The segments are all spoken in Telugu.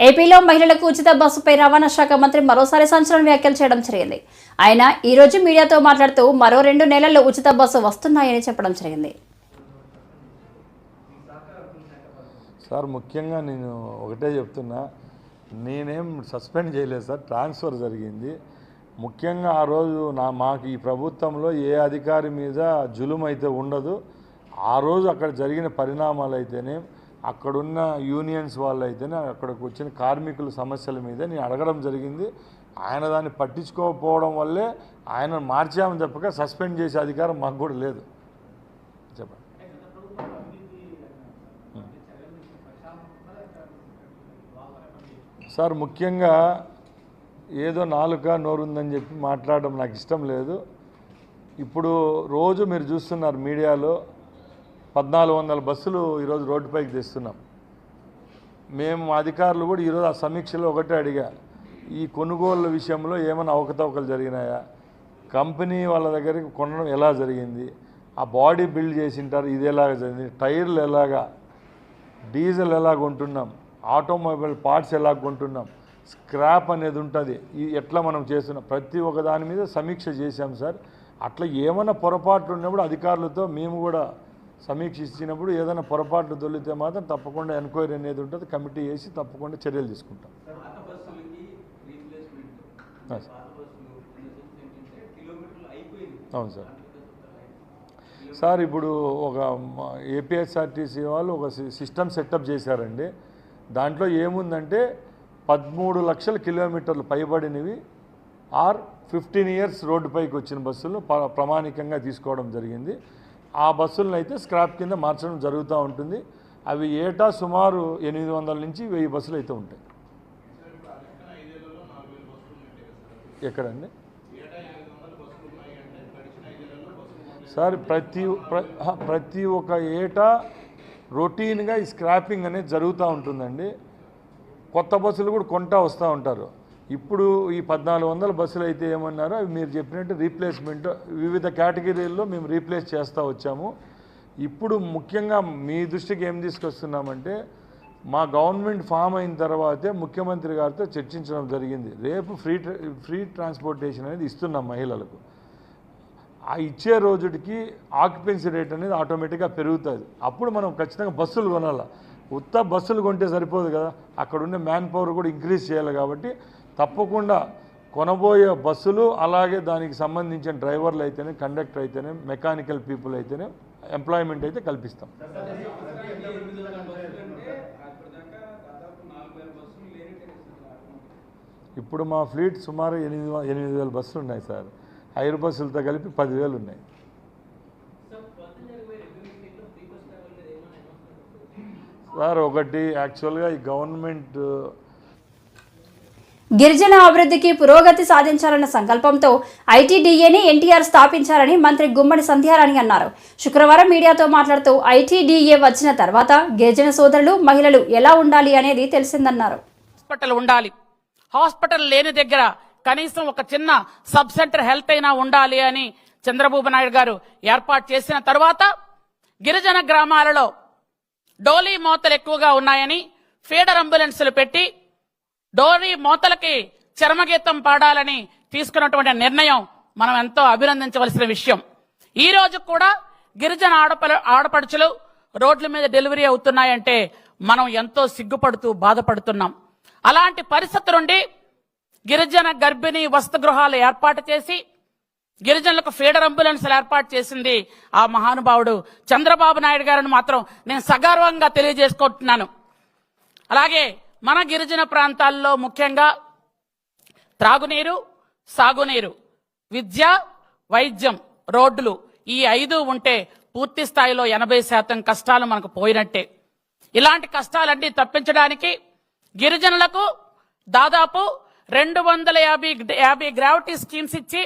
ఏపీలో మహిళలకు ఉచిత బస్సుపై రవాణా శాఖ మంత్రి మరోసారి సంచలన వ్యాఖ్యలు చేయడం జరిగింది. ఆయన ఈ రోజు మీడియాతో మాట్లాడుతూ మరో 2 నెలల్లో ఉచిత బస్సు వస్తున్నాయని చెప్పడం జరిగింది. సార్ ముఖ్యంగా నేను ఒకటే చెప్తున్నా, నేనేం సస్పెండ్ చేయలేదు సార్, ట్రాన్స్ఫర్ జరిగింది. ముఖ్యంగా ఆ రోజు మాకు ఈ ప్రభుత్వంలో ఏ అధికారి మీద జులుం అయితే ఉండదు. ఆ రోజు అక్కడ జరిగిన పరిణామాలు అయితేనే, అక్కడున్న యూనియన్స్ వాళ్ళు అయితేనే, అక్కడికి వచ్చిన కార్మికుల సమస్యల మీద నేను అడగడం జరిగింది. ఆయన దాన్ని పట్టించుకోకపోవడం వల్లే ఆయన మార్చామని చెప్పక సస్పెండ్ చేసే అధికారం మాకు కూడా లేదు. చెప్పండి సార్. ముఖ్యంగా ఏదో నాలుక నోరుందని చెప్పి మాట్లాడడం నాకు ఇష్టం లేదు. ఇప్పుడు రోజు మీరు చూస్తున్నారు మీడియాలో 1400 బస్సులు ఈరోజు రోడ్డుపైకి తెస్తున్నాం. మేము అధికారులు కూడా ఈరోజు ఆ సమీక్షలో ఒకటే అడిగా, ఈ కొనుగోళ్ల విషయంలో ఏమైనా అవకతవకలు జరిగినాయా, కంపెనీ వాళ్ళ దగ్గరికి కొనడం ఎలా జరిగింది, ఆ బాడీ బిల్డ్ చేసింటారు ఇది ఎలాగ జరిగింది, టైర్లు ఎలాగా, డీజిల్ ఎలా కొంటున్నాం, ఆటోమొబైల్ పార్ట్స్ ఎలా కొంటున్నాం, స్క్రాప్ అనేది ఉంటుంది, ఎట్లా మనం చేస్తున్నాం, ప్రతి ఒక్క దాని మీద సమీక్ష చేశాం సార్. అట్లా ఏమైనా పొరపాట్లు ఉన్నప్పుడు అధికారులతో మేము కూడా సమీక్ష ఇచ్చినప్పుడు ఏదైనా పొరపాట్లు దొరికితే మాత్రం తప్పకుండా ఎంక్వైరీ అనేది ఉంటుంది, కమిటీ వేసి తప్పకుండా చర్యలు తీసుకుంటాం. అవును సార్. సార్ ఇప్పుడు ఒక ఏపీఎస్ఆర్టీసీ వాళ్ళు ఒక సిస్టమ్ సెటప్ చేశారండి. దాంట్లో ఏముందంటే 13 లక్షల కిలోమీటర్లు పైబడినవి ఆర్ 15 ఇయర్స్ రోడ్డుపైకి వచ్చిన బస్సులను ప్రామాణికంగా తీసుకోవడం జరిగింది. ఆ బస్సులను అయితే స్క్రాప్ కింద మార్చడం జరుగుతూ ఉంటుంది. అవి ఏటా సుమారు 800 నుంచి 1000 బస్సులు అయితే ఉంటాయి. ఎక్కడండి సార్? ప్రతి ఒక్క ఏటా రొటీన్గా ఈ స్క్రాపింగ్ అనేది జరుగుతూ ఉంటుందండి. కొత్త బస్సులు కూడా కొంటా వస్తూ ఉంటారు. ఇప్పుడు ఈ 1400 బస్సులు అయితే ఏమన్నారో అవి మీరు చెప్పినట్టు రీప్లేస్మెంట్ వివిధ కేటగిరీల్లో మేము రీప్లేస్ చేస్తూ వచ్చాము. ఇప్పుడు ముఖ్యంగా మీ దృష్టికి ఏం తీసుకొస్తున్నామంటే, మా గవర్నమెంట్ ఫామ్ అయిన తర్వాతే ముఖ్యమంత్రి గారితో చర్చించడం జరిగింది. రేపు ఫ్రీ ట్రాన్స్పోర్టేషన్ అనేది ఇస్తున్నాం మహిళలకు. ఆ ఇచ్చే రోజుకి ఆక్యుపెన్సీ రేట్ అనేది ఆటోమేటిక్గా పెరుగుతుంది. అప్పుడు మనం ఖచ్చితంగా బస్సులు కొనాలి. ఉత్త బస్సులు కొంటే సరిపోదు కదా, అక్కడ ఉండే మ్యాన్ పవర్ కూడా ఇంక్రీజ్ చేయాలి. కాబట్టి తప్పకుండా కొనబోయే బస్సులు, అలాగే దానికి సంబంధించిన డ్రైవర్లు అయితేనే, కండక్టర్ అయితేనే, మెకానికల్ పీపుల్ అయితేనే ఎంప్లాయ్మెంట్ అయితే కల్పిస్తాం. ఇప్పుడు మా ఫ్లీట్ సుమారు 8,000 బస్సులు ఉన్నాయి సార్. ఐదు బస్సులతో కలిపి 10,000 ఉన్నాయి. సార్ ఒకటి యాక్చువల్గా ఈ గవర్నమెంట్ గిరిజన అభివృద్ధికి పురోగతి సాధించాలన్న సంకల్పంతో ఐటీడీఏని ఎన్టీఆర్ స్థాపించారని మంత్రి గుమ్మడి సంధ్యారాణి అన్నారు. శుక్రవారం మీడియాతో మాట్లాడుతూ ఐటీడీఏ వచ్చిన తర్వాత గిరిజన సోదరులు, మహిళలు ఎలా ఉండాలి అనేది తెలిసిందన్నారు. హాస్పిటల్ ఉండాలి, హాస్పిటల్ లేని దగ్గర కనీసం ఒక చిన్న సబ్ సెంటర్ హెల్త్ అయినా ఉండాలి అని చంద్రబాబు నాయుడు గారు ఏర్పాటు చేసిన తర్వాత గిరిజన గ్రామాలలో డోలీ మోతలు ఎక్కువగా ఉన్నాయని ఫీడర్ అంబులెన్సులు పెట్టి డోలీ మోతలకి చరమగీతం పాడాలని తీసుకున్నటువంటి నిర్ణయం మనం ఎంతో అభినందించవలసిన విషయం. ఈ రోజు కూడా గిరిజన ఆడపడుచులు రోడ్ల మీద డెలివరీ అవుతున్నాయంటే మనం ఎంతో సిగ్గుపడుతూ బాధపడుతున్నాం. అలాంటి పరిస్థితి నుండి గిరిజన గర్భిణీ వసతి గృహాలు ఏర్పాటు చేసి గిరిజనులకు ఫీడర్ అంబులెన్స్లు ఏర్పాటు చేసింది ఆ మహానుభావుడు చంద్రబాబు నాయుడు గారిని మాత్రం నేను సగర్వంగా తెలియజేసుకుంటున్నాను. అలాగే మన గిరిజన ప్రాంతాల్లో ముఖ్యంగా త్రాగునీరు, సాగునీరు, విద్య, వైద్యం, రోడ్లు ఈ 5 ఉంటే పూర్తి స్థాయిలో 80% కష్టాలు మనకు పోయినట్టే. ఇలాంటి కష్టాలన్నీ తప్పించడానికి గిరిజనులకు దాదాపు 250 గ్రావిటీ స్కీమ్స్ ఇచ్చి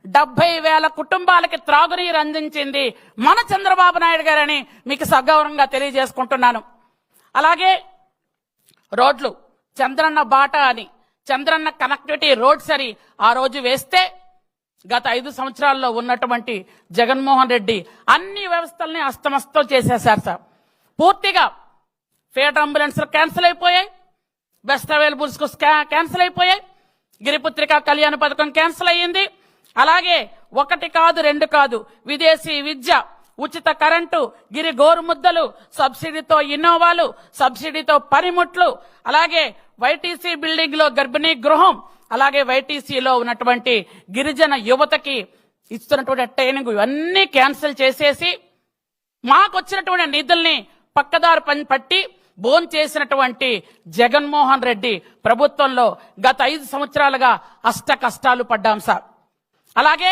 70,000 కుటుంబాలకి త్రాగునీరు అందించింది మన చంద్రబాబు నాయుడు గారని మీకు సగౌరవంగా తెలియజేసుకుంటున్నాను. అలాగే రోడ్లు చంద్రన్న బాట అని, చంద్రన్న కనెక్టివిటీ రోడ్స్ అని ఆ రోజు వేస్తే గత 5 సంవత్సరాల్లో ఉన్నటువంటి జగన్మోహన్ రెడ్డి అన్ని వ్యవస్థల్ని అస్తమస్తం చేసేశారు సార్. పూర్తిగా ఫీడర్ అంబులెన్స్లు క్యాన్సిల్ అయిపోయాయి, బెస్ట్ అవైలబుల్స్ కు క్యాన్సిల్ అయిపోయాయి. గిరిపుత్రిక కళ్యాణ పథకం క్యాన్సిల్ అయ్యింది. అలాగే 1 కాదు 2 కాదు, విదేశీ విద్య, ఉచిత కరెంటు, గిరి గోరుముద్దలు, సబ్సిడీతో ఇన్నోవాలు, సబ్సిడీతో పనిముట్లు, అలాగే వైటీసీ బిల్డింగ్ లో గర్భిణీ గృహం, అలాగే వైటీసీలో ఉన్నటువంటి గిరిజన యువతకి ఇస్తున్నటువంటి ట్రైనింగ్ ఇవన్నీ క్యాన్సిల్ చేసేసి మాకు వచ్చినటువంటి నిధుల్ని పక్కదారి పట్టి బోన్ చేసినటువంటి జగన్మోహన్ రెడ్డి ప్రభుత్వంలో గత 5 సంవత్సరాలుగా అష్ట కష్టాలు పడ్డాం సార్. అలాగే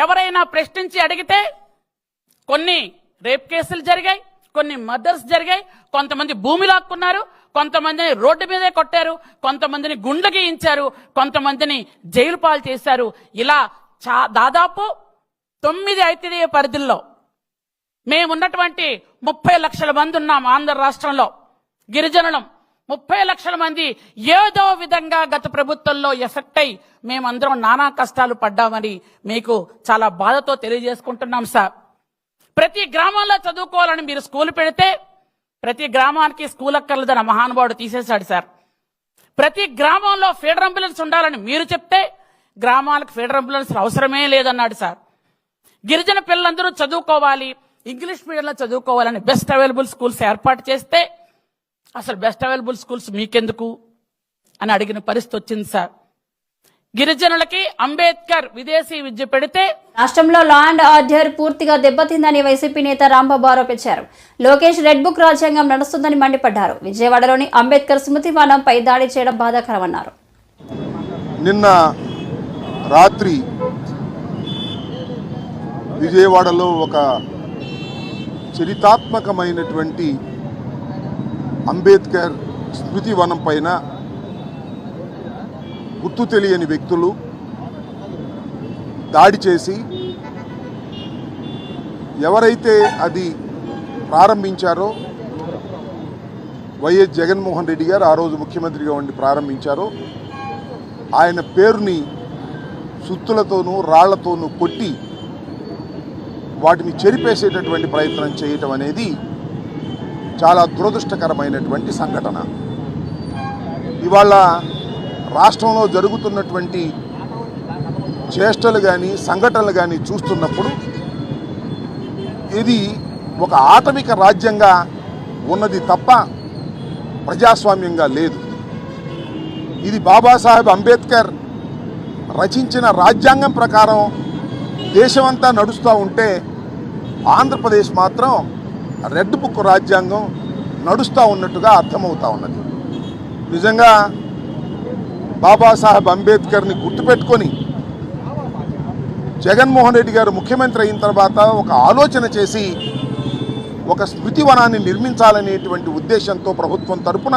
ఎవరైనా ప్రశ్నించి అడిగితే కొన్ని రేప్ కేసులు జరిగాయి, కొన్ని మర్డర్స్ జరిగాయి, కొంతమంది భూమి లాక్కున్నారు, కొంతమందిని రోడ్డు మీదే కొట్టారు, కొంతమందిని గుండ్లు గీయించారు, కొంతమందిని జైలు పాలు చేశారు. ఇలా దాదాపు 9 ఐటీడీఏ పరిధుల్లో మేమున్నటువంటి 30 లక్షల మంది ఉన్నాం ఆంధ్ర రాష్ట్రంలో. గిరిజనులం 30 లక్షల మంది ఏదో విధంగా గత ప్రభుత్వంలో ఎఫెక్ట్ అయి మేమందరం నానా కష్టాలు పడ్డామని మీకు చాలా బాధతో తెలియజేసుకుంటున్నాం సార్. ప్రతి గ్రామాల్లో చదువుకోవాలని మీరు స్కూల్ పెడితే ప్రతి గ్రామానికి స్కూల్ అక్కర్లేదని మహానుభావుడు తీసేశాడు సార్. ప్రతి గ్రామంలో ఫీడర్ అంబులెన్స్ ఉండాలని మీరు చెప్తే గ్రామాలకు ఫీడర్ అంబులెన్స్ అవసరమే లేదన్నాడు సార్. గిరిజన పిల్లలందరూ చదువుకోవాలి, ఇంగ్లీష్ మీడియంలో చదువుకోవాలని బెస్ట్ అవైలబుల్ స్కూల్స్ ఏర్పాటు చేస్తే అసలు బెస్ట్ అవైలబుల్ స్కూల్స్ మీకెందుకు అని అడిగిన పరిస్థితి వచ్చింది సార్. గిరిజనులకి అంబేద్కర్ విదేశీ విద్య పెడితే రాష్ట్రంలో లా అండ్ ఆర్డర్ పూర్తిగా దెబ్బతిందని వైసీపీ నేత రాంబాబు ఆరోపించారు. లోకేష్ రెడ్ బుక్ రాజ్యాంగం నడుస్తుందని మండిపడ్డారు. విజయవాడలోని అంబేద్కర్ స్మృతి వనంపై దాడి చేయడం బాధాకరమన్నారు. నిన్న రాత్రి విజయవాడలో ఒక చరితాత్మకమైనటువంటి అంబేద్కర్ స్మృతి వనం పైన గుర్తు తెలియని వ్యక్తులు దాడి చేసి ఎవరైతే అది ప్రారంభించారో వైఎస్ జగన్మోహన్ రెడ్డి గారు ఆ రోజు ముఖ్యమంత్రిగా ఉండి ప్రారంభించారో ఆయన పేరుని సుత్తులతోనూ రాళ్లతోనూ కొట్టి వాటిని చెరిపేసేటటువంటి ప్రయత్నం చేయటం అనేది చాలా దురదృష్టకరమైనటువంటి సంఘటన. ఇవాళ రాష్ట్రంలో జరుగుతున్నటువంటి చేష్టలు కానీ సంఘటనలు కానీ చూస్తున్నప్పుడు ఇది ఒక ఆటవిక రాజ్యంగా ఉన్నది తప్ప ప్రజాస్వామ్యంగా లేదు. ఇది బాబాసాహెబ్ అంబేద్కర్ రచించిన రాజ్యాంగం ప్రకారం దేశమంతా నడుస్తూ ఉంటే ఆంధ్రప్రదేశ్ మాత్రం రెడ్ బుక్ రాజ్యాంగం నడుస్తూ ఉన్నట్టుగా అర్థమవుతా ఉన్నది. నిజంగా బాబాసాహెబ్ అంబేద్కర్ని గుర్తుపెట్టుకొని జగన్మోహన్ రెడ్డి గారు ముఖ్యమంత్రి అయిన తర్వాత ఒక ఆలోచన చేసి ఒక స్మృతివనాన్ని నిర్మించాలనేటువంటి ఉద్దేశంతో ప్రభుత్వం తరపున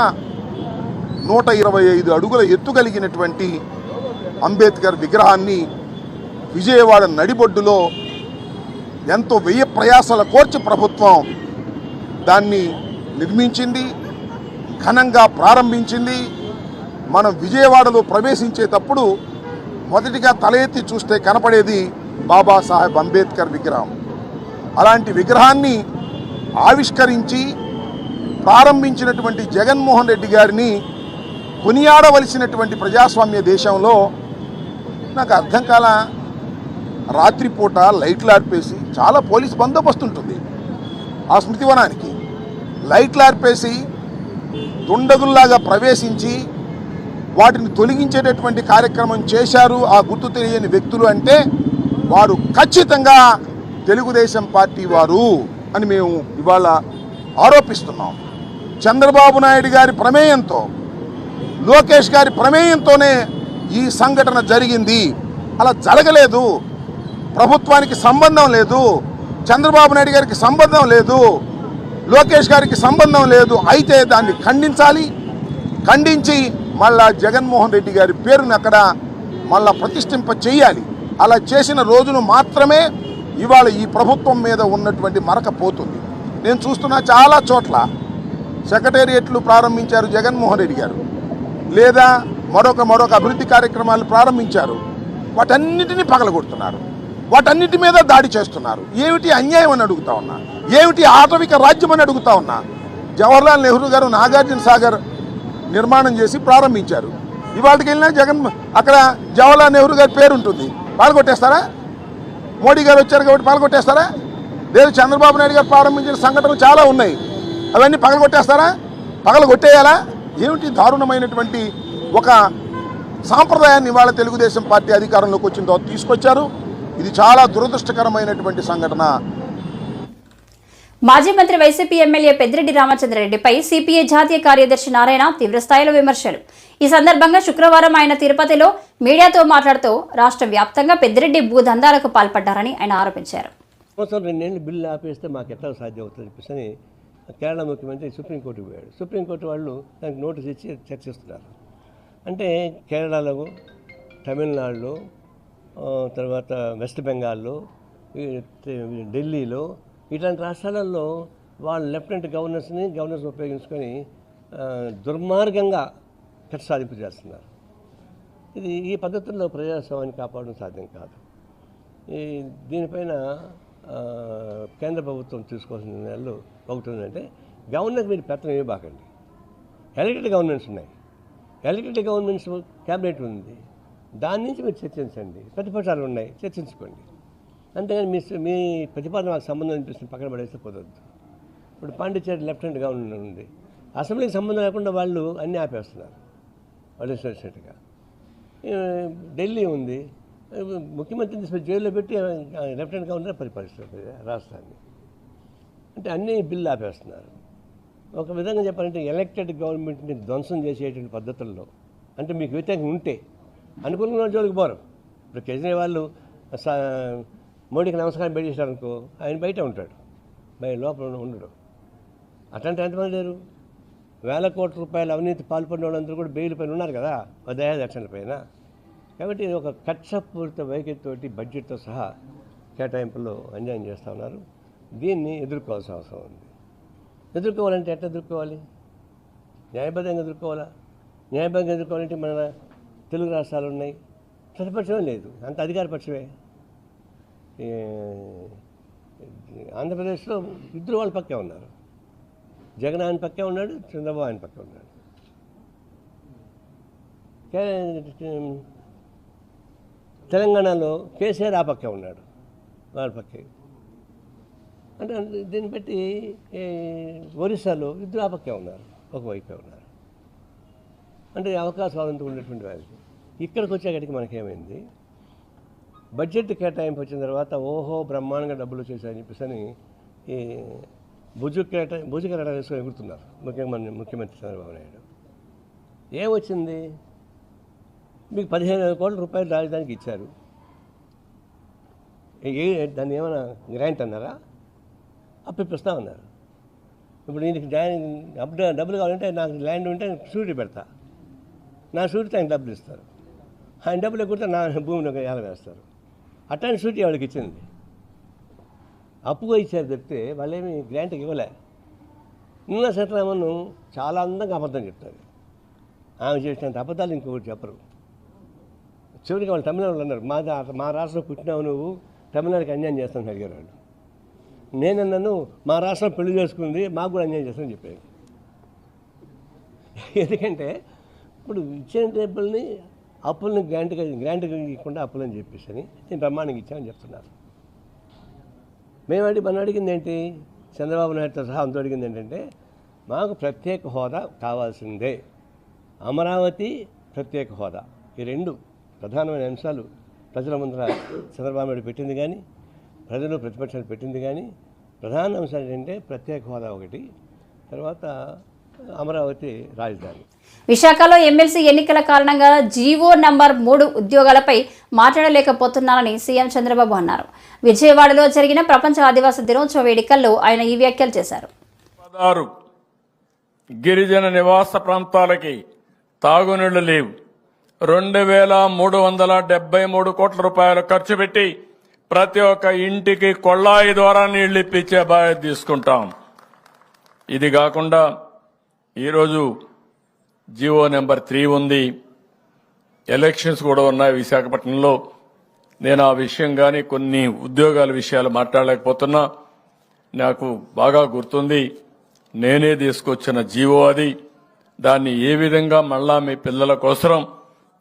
125 అడుగుల ఎత్తు కలిగినటువంటి అంబేద్కర్ విగ్రహాన్ని విజయవాడ నడిబొడ్డులో ఎంతో వ్యయ ప్రయాసాల కోర్చి ప్రభుత్వం దాన్ని నిర్మించింది, ఘనంగా ప్రారంభించింది. మనం విజయవాడలో ప్రవేశించేటప్పుడు మొదటిగా తల ఎత్తి చూస్తే కనపడేది బాబాసాహెబ్ అంబేద్కర్ విగ్రహం. అలాంటి విగ్రహాన్ని ఆవిష్కరించి ప్రారంభించినటువంటి జగన్మోహన్ రెడ్డి గారిని కొనియాడవలసినటువంటి ప్రజాస్వామ్య దేశంలో నాకు అర్థం కాల. రాత్రిపూట లైట్లు ఆర్పేసి చాలా పోలీస్ బందోబస్తు ఉంటుంది ఆ స్మృతివనానికి. లైట్లు ఆర్పేసి దుండగుల్లాగా ప్రవేశించి వాటిని తొలగించేటటువంటి కార్యక్రమం చేశారు ఆ గుర్తు తెలియని వ్యక్తులు అంటే వారు ఖచ్చితంగా తెలుగుదేశం పార్టీ వారు అని మేము ఇవాళ ఆరోపిస్తున్నాం. చంద్రబాబు నాయుడు గారి ప్రమేయంతో, లోకేష్ గారి ప్రమేయంతోనే ఈ సంఘటన జరిగింది. అలా జరగలేదు. ప్రభుత్వానికి సంబంధం లేదు, చంద్రబాబు నాయుడు గారికి సంబంధం లేదు, లోకేష్ గారికి సంబంధం లేదు. అయితే దాన్ని ఖండించాలి. ఖండించి మళ్ళా జగన్మోహన్ రెడ్డి గారి పేరుని అక్కడ మళ్ళా ప్రతిష్ఠింప చేయాలి. అలా చేసిన రోజును మాత్రమే ఇవాళ ఈ ప్రభుత్వం మీద ఉన్నటువంటి మరక పోతుంది. నేను చూస్తున్నా చాలా చోట్ల సెక్రటేరియట్లు ప్రారంభించారు జగన్మోహన్ రెడ్డి గారు, లేదా మరొక అభివృద్ధి కార్యక్రమాలు ప్రారంభించారు. వాటన్నిటినీ పగలగొడుతున్నారు, వాటన్నిటి మీద దాడి చేస్తున్నారు. ఏమిటి అన్యాయం అని అడుగుతా ఉన్నా, ఏమిటి ఆటవిక రాజ్యం అని అడుగుతా ఉన్నా. జవహర్లాల్ నెహ్రూ గారు నాగార్జున సాగర్ నిర్మాణం చేసి ప్రారంభించారు. ఇవాళకి వెళ్ళినా జగన్ అక్కడ జవహర్లాల్ నెహ్రూ గారి పేరు ఉంటుంది, పాల్గొట్టేస్తారా? మోడీ గారు వచ్చారు కాబట్టి పాల్గొట్టేస్తారా? లేదు, చంద్రబాబు నాయుడు గారు ప్రారంభించిన సంఘటనలు చాలా ఉన్నాయి, అవన్నీ పగలగొట్టేస్తారా? పగలగొట్టేయాలా? ఏమిటి దారుణమైనటువంటి ఒక సాంప్రదాయాన్ని ఇవాళ తెలుగుదేశం పార్టీ అధికారంలోకి వచ్చిన తర్వాత తీసుకొచ్చారు. ఇది చాలా దురదృష్టకరమైనటువంటి సంఘటన. మాజీ మంత్రి వైసీపీ ఎమ్మెల్యే పెద్దిరెడ్డి రామచంద్రారెడ్డిపై సిపిఐ జాతీయ కార్యదర్శి నారాయణ తీవ్రస్థాయిలో విమర్శలు. ఈ సందర్భంగా శుక్రవారం ఆయన తిరుపతిలో మీడియాతో మాట్లాడుతూ రాష్ట్ర వ్యాప్తంగా పెద్దిరెడ్డి భూదందాలకు పాల్పడ్డారని ఆయన ఆరోపించారు. 2 బిల్లు ఆపేస్తే మాకు ఎట్లా సాధ్యం అవుతుంది చెప్పేసి కేరళ ముఖ్యమంత్రి సుప్రీంకోర్టుకు పోయాడు. సుప్రీంకోర్టు వాళ్ళు దానికి నోటీస్ ఇచ్చి చర్చిస్తున్నారు. అంటే కేరళలో, తమిళనాడులో, తర్వాత వెస్ట్ బెంగాల్లో, ఢిల్లీలో ఇట్లాంటి రాష్ట్రాలలో వాళ్ళు లెఫ్టినెంట్ గవర్నర్స్ ఉపయోగించుకొని దుర్మార్గంగా కక్ష సాధింపు చేస్తున్నారు. ఈ పద్ధతుల్లో ప్రజాస్వామ్యాన్ని కాపాడడం సాధ్యం కాదు. దీనిపైన కేంద్ర ప్రభుత్వం తీసుకోవాల్సిన నిర్ణయాలు ఒకటి ఉందంటే, గవర్నర్కి మీరు పెత్తనం ఇవ్వబాకండి. ఎలక్టెడ్ గవర్నమెంట్స్ ఉన్నాయి, ఎలక్టెడ్ గవర్నమెంట్స్ క్యాబినెట్ ఉంది, దాని నుంచి మీరు చర్చించండి. ప్రతిపక్షాలు ఉన్నాయి, చర్చించుకోండి. అంతేగాని మీ ప్రతిపాదన మాకు సంబంధం అనిపిస్తుంది పక్కన పడేస్తే కుదరదు. ఇప్పుడు పాండిచేరి లెఫ్టినెంట్ గవర్నర్ ఉంది, అసెంబ్లీకి సంబంధం లేకుండా వాళ్ళు అన్నీ ఆపేస్తున్నారు వాళ్ళు ఇచ్చినట్టుగా. ఢిల్లీ ఉంది, ముఖ్యమంత్రిని తీసుకొని జైల్లో పెట్టి లెఫ్టినెంట్ గవర్నర్ పరిపాలిస్తారు రాష్ట్రాన్ని. అంటే అన్నీ బిల్లు ఆపేస్తున్నారు. ఒక విధంగా చెప్పాలంటే ఎలక్టెడ్ గవర్నమెంట్ని ధ్వంసం చేసేటువంటి పద్ధతుల్లో, అంటే మీకు వ్యతిరేకంగా ఉంటే అనుకూలంగా జోలికి పోరు. ఇప్పుడు కేజ్రీవాల్ మోడీకి నమస్కారం పెట్టేశారనుకో, ఆయన బయట ఉంటాడు, లోపల ఉండడు. అట్లాంటి ఎంతమంది లేరు? వేల కోట్ల రూపాయల అవినీతి పాల్పడిన వాళ్ళందరూ కూడా బెయిల్ పైన ఉన్నారు కదా, దయాదక్షిణ పైన. కాబట్టి ఒక కక్షపూరిత వైఖరితోటి బడ్జెట్తో సహా కేటాయింపుల్లో అన్యాయం చేస్తూ ఉన్నారు. దీన్ని ఎదుర్కోవాల్సిన అవసరం ఉంది. ఎదుర్కోవాలంటే ఎట్లా ఎదుర్కోవాలి? న్యాయబద్ధంగా ఎదుర్కోవాలా? న్యాయబద్ధంగా ఎదుర్కోవాలంటే మన తెలుగు రాష్ట్రాలు ఉన్నాయి, ప్రతిపక్షమే లేదు, అంత అధికారపక్షమే. ఆంధ్రప్రదేశ్లో ఇద్దరు వాళ్ళ పక్కే ఉన్నారు, జగన్ ఆయన పక్కే ఉన్నాడు, చంద్రబాబు ఆయన పక్కే ఉన్నాడు. తెలంగాణలో కేసీఆర్ ఆ పక్కే ఉన్నాడు, వాళ్ళ పక్కే. అంటే దీన్ని బట్టి ఒరిస్సాలో ఇద్దరు ఆ పక్కే ఉన్నారు, ఒకవైపే ఉన్నారు. అంటే అవకాశాలంటూ ఉన్నటువంటి వాళ్ళకి. ఇక్కడికి వచ్చేకటికి మనకేమైంది, బడ్జెట్ కేటాయింపు వచ్చిన తర్వాత ఓహో బ్రహ్మాండంగా డబ్బులు వచ్చేసాయని చెప్పేసి ఈ భుజు కేటాయింపు వేసుకొని ఎగురుతున్నారు ముఖ్యమంత్రి చంద్రబాబు నాయుడు. ఏమొచ్చింది? మీకు 15,000 కోట్ల రూపాయలు రాజధానికి ఇచ్చారు. దాన్ని ఏమైనా గ్రాంట్ అన్నారా? అప్పిస్తా ఉన్నారు. ఇప్పుడు దీనికి డబ్బులు కావాలంటే నాకు ల్యాండ్ ఉంటే షూరిటీ పెడతా, నా షూరిటీ ఆయన డబ్బులు ఇస్తారు. ఆయన డబ్బులు ఎక్కితే నా భూమిని ఒక ఏల వేస్తారు. అట్లాంటి షూరిటీ వాళ్ళకి ఇచ్చింది, అప్పుగా ఇచ్చారు చెప్తే వాళ్ళేమి గ్రాంట్కి ఇవ్వలే. నిర్మలా సీతారామన్ చాలా అందంగా అబద్ధం చెప్తారు. ఆమె చేసినంత అబద్ధాలు ఇంకొకటి చెప్పరు. చివరికి వాళ్ళు తమిళనాడు అన్నారు, మా రాష్ట్రంలో పుట్టినావు నువ్వు, తమిళనాడుకి అన్యాయం చేస్తానని అడిగారు వాళ్ళు. నేనన్నాను, మా రాష్ట్రం పెళ్లి చేసుకుంది, మాకు కూడా అన్యాయం చేస్తానని చెప్పాను. ఎందుకంటే ఇప్పుడు ఇచ్చిన డబ్బుల్ని అప్పుల్ని గ్రాంట్గా ఇవ్వకుండా అప్పులని చెప్పేసి నేను బ్రహ్మాండంగా ఇచ్చామని చెప్తున్నారు. మనం అడిగింది ఏంటి? చంద్రబాబు నాయుడుతో సహా అంతా అడిగింది ఏంటంటే, మాకు ప్రత్యేక హోదా కావాల్సిందే, అమరావతి ప్రత్యేక హోదా, ఈ రెండు ప్రధానమైన అంశాలు ప్రజల ముందర చంద్రబాబు నాయుడు పెట్టింది. కానీ ప్రజలు ప్రతిపక్షాలు పెట్టింది. కానీ ప్రధాన అంశాలు ఏంటంటే ప్రత్యేక హోదా ఒకటి, తర్వాత అమరావతి రాజధాని. విశాఖలో ఎమ్మెల్సీ ఎన్నికల కారణంగా జీవో నంబర్ 3 ఉద్యోగాలపై మాట్లాడలేకపోతున్నానని సీఎం చంద్రబాబు అన్నారు. విజయవాడలో జరిగిన ప్రపంచ ఆదివాసీ దినోత్సవ వేడుకల్లో ఆయన ఈ వ్యాఖ్యలు చేశారు. 16 గిరిజన నివాస ప్రాంతాలకి తాగునీళ్లు లేవు. 2,373 కోట్ల రూపాయలు ఖర్చు పెట్టి ప్రతి ఒక్క ఇంటికి కొళాయి ద్వారా నీళ్లు ఇప్పించే బాధ్యత తీసుకుంటాం. ఇది కాకుండా ఈరోజు జీవో నెంబర్ 3 ఉంది. ఎలక్షన్స్ కూడా ఉన్నాయి విశాఖపట్నంలో. నేను ఆ విషయం కానీ కొన్ని ఉద్యోగాల విషయాలు మాట్లాడలేకపోతున్నా. నాకు బాగా గుర్తుంది, నేనే తీసుకొచ్చిన జీవో అది. దాన్ని ఏ విధంగా మళ్ళా మీ పిల్లల కోసం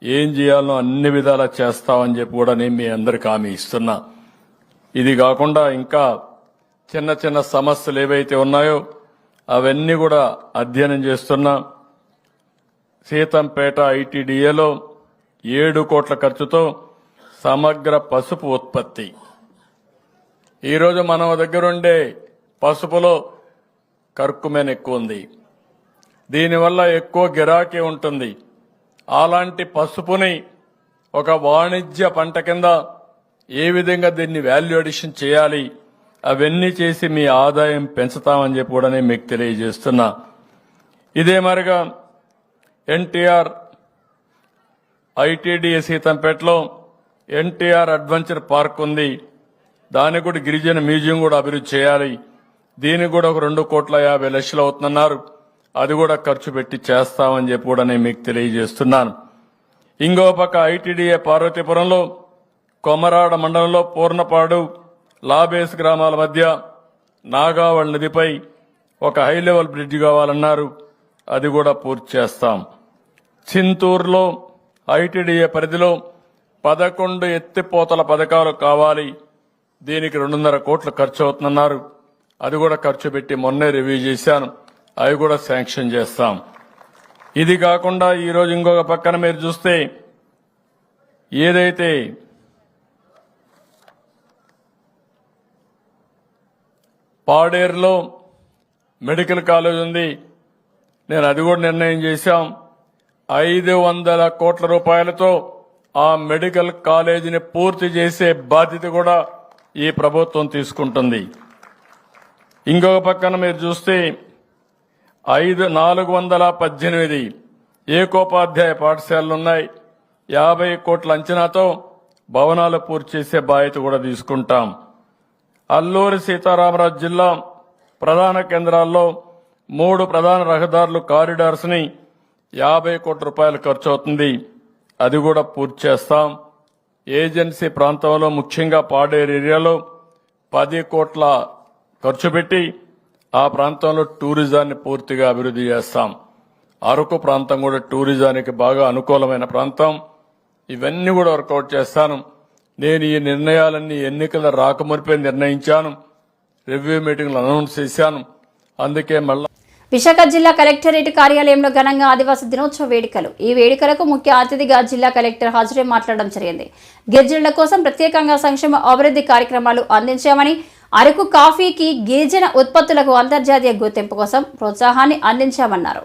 ఏం చేయాలో అన్ని విధాలా చేస్తామని చెప్పి కూడా నేను మీ అందరికి హామీ ఇస్తున్నా. ఇది కాకుండా ఇంకా చిన్న చిన్న సమస్యలు ఏవైతే ఉన్నాయో అవన్నీ కూడా అధ్యయనం చేస్తున్నా. సీతంపేట ఐటీడీఏలో 7 కోట్ల ఖర్చుతో సమగ్ర పసుపు ఉత్పత్తి. ఈరోజు మన దగ్గరుండే పసుపులో కర్కుమెన్ ఎక్కువ ఉంది, దీనివల్ల ఎక్కువ గిరాకీ ఉంటుంది. అలాంటి పసుపుని ఒక వాణిజ్య పంట కింద ఏ విధంగా దీన్ని వాల్యూ అడిషన్ చేయాలి అవన్నీ చేసి మీ ఆదాయం పెంచుతామని చెప్పి కూడా నేను మీకు తెలియజేస్తున్నా. ఇదే మరిగా ఎన్టీఆర్ ఐటీడీఏ సీతంపేటలో ఎన్టీఆర్ అడ్వెంచర్ పార్క్ ఉంది, దానికి కూడా గిరిజన మ్యూజియం కూడా అభివృద్ధి చేయాలి. దీనికి కూడా ఒక 2,50,00,000 అవుతుందన్నారు, అది కూడా ఖర్చు పెట్టి చేస్తామని చెప్పి కూడా నేను మీకు తెలియజేస్తున్నాను. ఇంకో పక్క ఐటీడీఏ పార్వతీపురంలో కొమరాడ మండలంలో పూర్ణపాడు లాబేస్ గ్రామాల మధ్య నాగావళి నదిపై ఒక హై లెవెల్ బ్రిడ్జ్ కావాలన్నారు, అది కూడా పూర్తి చేస్తాం. చింతూరులో ఐటీడీఏ పరిధిలో 11 ఎత్తిపోతల పథకాలు కావాలి, దీనికి 2.5 కోట్లు ఖర్చు అవుతుందన్నారు, అది కూడా ఖర్చు పెట్టి మొన్నే రివ్యూ చేశాను, అవి కూడా శాంక్షన్ చేస్తాం. ఇది కాకుండా ఈరోజు ఇంకొక పక్కన మీరు చూస్తే ఏదైతే పాడేరులో మెడికల్ కాలేజ్ ఉంది, నేను అది కూడా నిర్ణయం చేశాం. 500 కోట్ల రూపాయలతో ఆ మెడికల్ కాలేజీని పూర్తి చేసే బాధ్యత కూడా ఈ ప్రభుత్వం తీసుకుంటుంది. ఇంకొక పక్కన మీరు చూస్తే 418 ఏకోపాధ్యాయ పాఠశాలలున్నాయి, 50 కోట్ల అంచనాతో భవనాలు పూర్తి చేసే బాధ్యత కూడా తీసుకుంటాం. అల్లూరి సీతారామరాజు జిల్లా ప్రధాన కేంద్రాల్లో 3 ప్రధాన రహదారులు కారిడార్స్ ని 50 కోట్ల రూపాయలు ఖర్చు అవుతుంది, అది కూడా పూర్తి చేస్తాం. ఏజెన్సీ ప్రాంతంలో ముఖ్యంగా పాడేరు ఏరియాలో 10 కోట్ల ఖర్చు పెట్టి ఆ ప్రాంతంలో టూరిజాన్ని పూర్తిగా అభివృద్ధి చేస్తాం. అరకు ప్రాంతం కూడా టూరిజానికి బాగా అనుకూలమైన ప్రాంతం, ఇవన్నీ కూడా వర్కౌట్ చేస్తాను. నేను ఈ నిర్ణయాలన్నీ ఎన్నికల రాకమునిపై నిర్ణయించాను, రివ్యూ మీటింగ్లు అనౌన్స్ చేశాను. అందుకే మళ్ళా విశాఖ జిల్లా కలెక్టరేట్ కార్యాలయంలో ఘనంగా ఆదివాసీ దినోత్సవ వేడుకలు. ఈ వేడుకలకు ముఖ్య అతిథిగా జిల్లా కలెక్టర్ హాజరై మాట్లాడడం జరిగింది. గిరిజనుల కోసం ప్రత్యేకంగా సంక్షేమ అభివృద్ధి కార్యక్రమాలు అందించామని, అరకు కాఫీకి గిరిజన ఉత్పత్తులకు అంతర్జాతీయ గుర్తింపు కోసం ప్రోత్సాహాన్ని అందించామన్నారు.